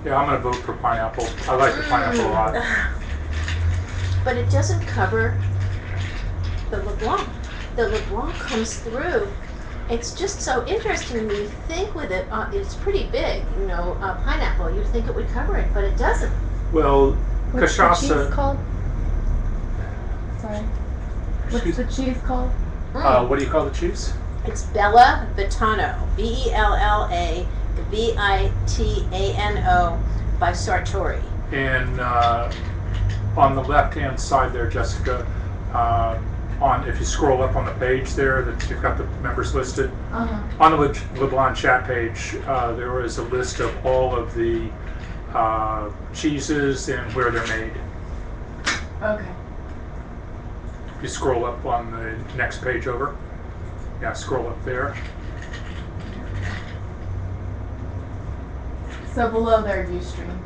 Yeah, I'm going to vote for pineapple. I like the pineapple a lot. But it doesn't cover the Leblon. The Leblon comes through. It's just so interesting when you think with it. It's pretty big, pineapple. You'd think it would cover it, but it doesn't. Well, What's the cheese cachaça. called? Sorry. What's the cheese called? What do you call the cheese? It's Bella Vitano. Bella Vitano by Sartori. And on the left-hand side there, Jessica, if you scroll up on the page there, that you've got the members listed. On the Leblon chat page, there is a list of all of the cheeses and where they're made. Okay. If you scroll up on the next page over, scroll up there. So below their Ustream.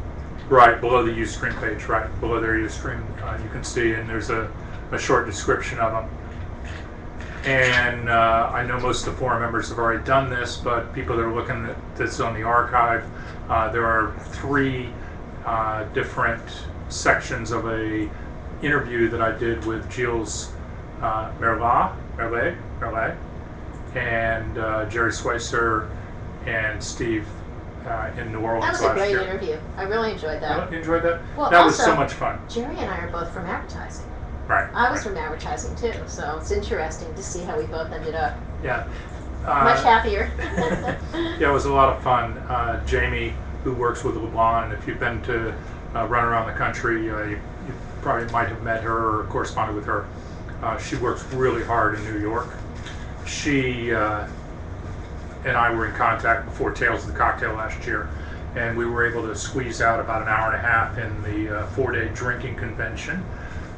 Right, below the Ustream page, right, below their Ustream, you can see, and there's a short description of them. And I know most of the forum members have already done this, but people that are looking at this on the archive, there are 3 different sections of a interview that I did with Gilles Merlet, and Jerry Sweisser and Steve in New Orleans last year. That was a great interview. I really enjoyed that. You enjoyed that? Well, that was also, so much fun. Jerry and I are both from advertising. Right. I was from advertising too, so it's interesting to see how we both ended up. Yeah. Much happier. Yeah, it was a lot of fun. Jamie, who works with Leblon, and if you've been to run around the country, you probably might have met her or corresponded with her. She works really hard in New York. She and I were in contact before Tales of the Cocktail last year, and we were able to squeeze out about an hour and a half in the 4-day drinking convention.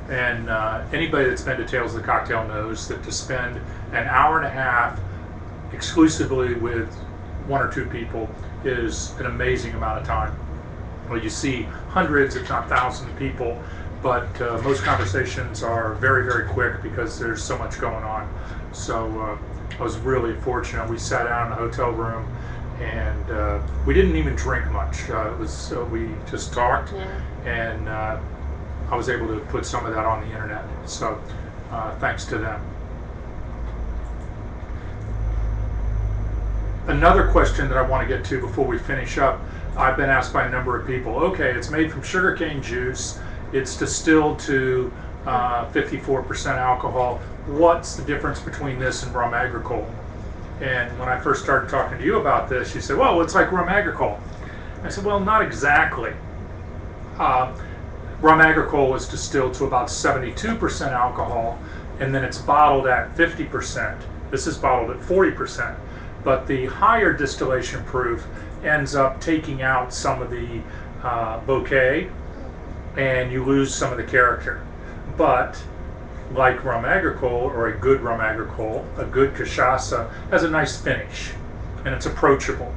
And anybody that's been to Tales of the Cocktail knows that to spend an hour and a half exclusively with 1 or 2 people is an amazing amount of time. Well, you see hundreds, if not thousands of people, but most conversations are very, very quick because there's so much going on. So I was really fortunate. We sat down in a hotel room, and we didn't even drink much. We just talked, and I was able to put some of that on the internet. So thanks to them. Another question that I want to get to before we finish up, I've been asked by a number of people, okay, it's made from sugarcane juice, it's distilled to 54% alcohol. What's the difference between this and rum agricole? And when I first started talking to you about this, you said, well, it's like rum agricole. I said, well, not exactly. Rum agricole is distilled to about 72% alcohol, and then it's bottled at 50%. This is bottled at 40%. But the higher distillation proof ends up taking out some of the bouquet, and you lose some of the character. But like rum agricole, or a good rum agricole, a good cachaça has a nice finish, and it's approachable.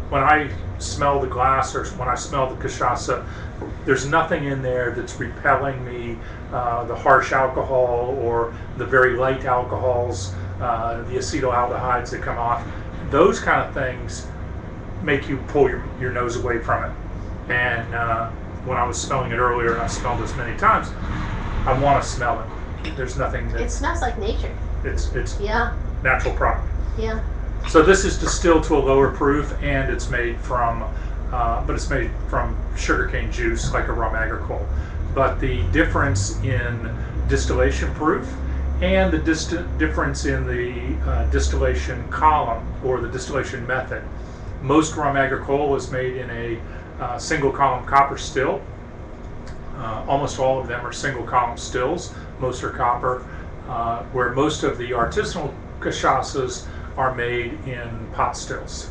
When I smell the glass, or when I smell the cachaça, there's nothing in there that's repelling me. The harsh alcohol or the very light alcohols, the acetaldehydes that come off, those kind of things make you pull your nose away from it. And when I was smelling it earlier, and I smelled this many times, I want to smell it. There's nothing that... It smells like nature. It's Yeah. natural product. Yeah. So this is distilled to a lower proof, and it's made from, sugarcane juice, like a rum agricole. But the difference in distillation proof and the difference in the distillation column, or the distillation method. Most rum agricole is made in a single column copper still. Almost all of them are single column stills. Most are copper, where most of the artisanal cachaças are made in pot stills,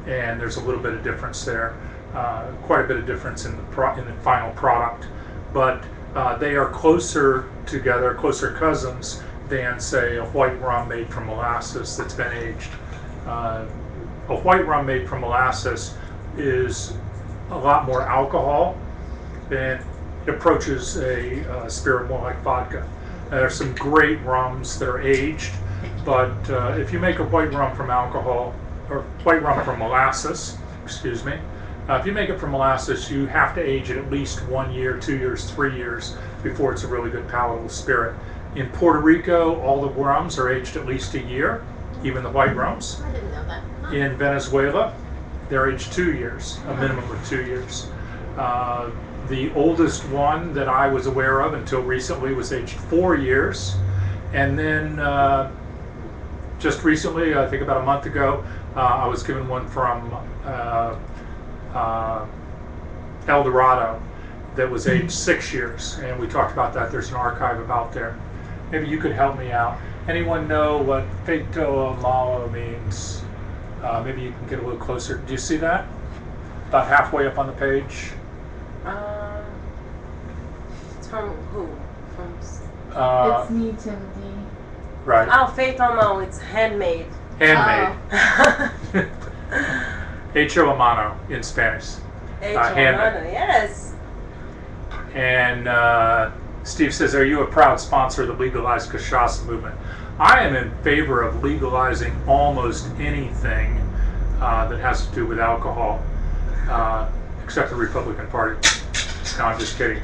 and there's a little bit of difference there, quite a bit of difference in the final product, but they are closer together, closer cousins than, say, a white rum made from molasses that's been aged. A white rum made from molasses is a lot more alcohol, and it approaches a spirit more like vodka. There are some great rums that are aged, but if you make a white rum from alcohol, or white rum from molasses, excuse me, If you make it from molasses, you have to age it at least 1 year, 2 years, 3 years before it's a really good palatable spirit. In Puerto Rico, all the rums are aged at least a year, even the white rums. I didn't know that. Huh. In Venezuela, they're aged 2 years, a minimum of 2 years. The oldest one that I was aware of until recently was aged 4 years. And then just recently, I think about a month ago, I was given one from El Dorado that was aged 6 years. And we talked about that. There's an archive about there. Maybe you could help me out. Anyone know what Feito Amalo means? Maybe you can get a little closer. Do you see that? About halfway up on the page. It's from who? From It's me, Timothy. Right. Faith Almo. It's handmade. Handmade. Oh. Hecho a mano in Spanish. Handmade. Yes. And Steve says, are you a proud sponsor of the legalized cachaça movement? I am in favor of legalizing almost anything that has to do with alcohol, except the Republican Party. No, I'm just kidding.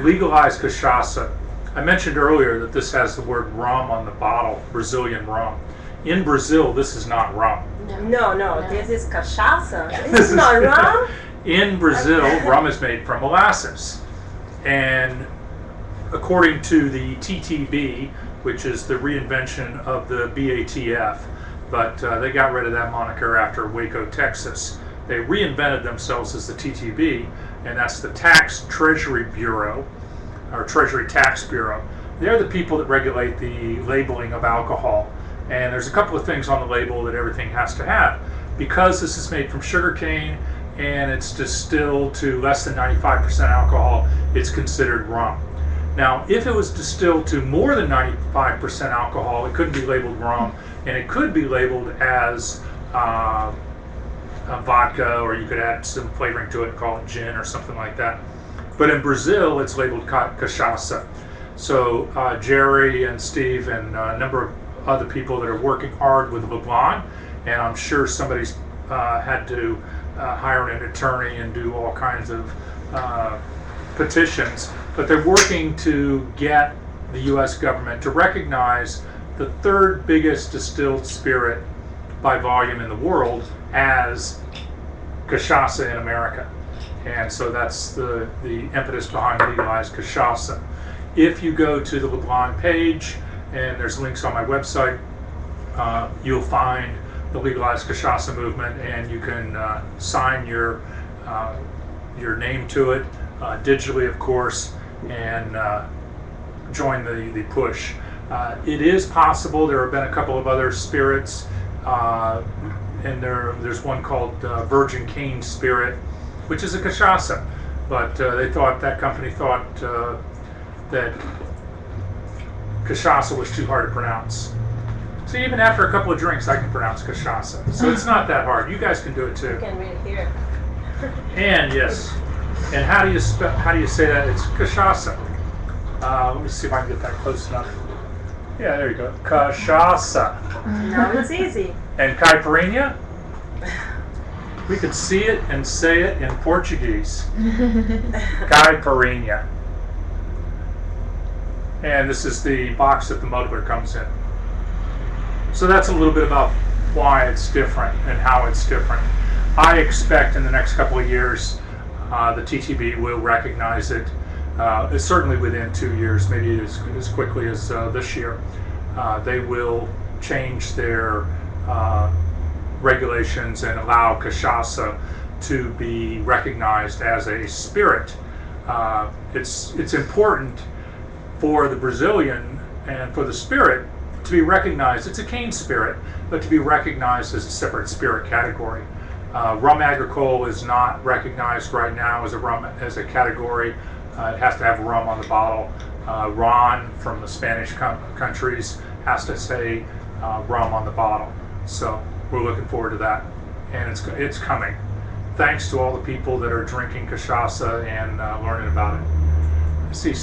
Legalized cachaça. I mentioned earlier that this has the word rum on the bottle, Brazilian rum. In Brazil, this is not rum. No. This is cachaça. This is not rum. In Brazil, rum is made from molasses. And according to the TTB, which is the reinvention of the BATF, but they got rid of that moniker after Waco, Texas. They reinvented themselves as the TTB, and that's the Tax Treasury Bureau, or Treasury Tax Bureau. They're the people that regulate the labeling of alcohol. And there's a couple of things on the label that everything has to have. Because this is made from sugarcane and it's distilled to less than 95% alcohol, it's considered rum. Now, if it was distilled to more than 95% alcohol, it couldn't be labeled rum, and it could be labeled as a vodka, or you could add some flavoring to it and call it gin or something like that. But in Brazil, it's labeled cachaça. So Jerry and Steve and a number of other people that are working hard with Leblon, and I'm sure somebody's had to hire an attorney and do all kinds of petitions, but they're working to get the U.S. government to recognize the third biggest distilled spirit by volume in the world as cachaça in America. And so that's the impetus behind legalized cachaça. If you go to the Leblon page, and there's links on my website, you'll find the legalized cachaça movement, and you can sign your name to it digitally, of course, and join the push. It is possible. There have been a couple of other spirits, and there's one called Virgin Cane Spirit, which is a cachaça, but that company thought that cachaça was too hard to pronounce. So even after a couple of drinks, I can pronounce cachaça. So it's not that hard. You guys can do it too. You can read here. And yes. And how do you say that? It's cachaça. Let me see if I can get that close enough. Yeah, there you go. Cachaça. Now it's easy. And caipirinha? We could see it and say it in Portuguese. Caipirinha. And this is the box that the muddler comes in. So that's a little bit about why it's different and how it's different. I expect in the next couple of years the TTB will recognize it. Certainly within 2 years, maybe as quickly as this year. They will change their regulations and allow cachaça to be recognized as a spirit. It's important for the Brazilian and for the spirit to be recognized. It's a cane spirit, but to be recognized as a separate spirit category. Rum agricole is not recognized right now as a category. It has to have rum on the bottle. Ron from the Spanish countries has to say rum on the bottle. So we're looking forward to that, and it's coming. Thanks to all the people that are drinking cachaça and learning about it. I see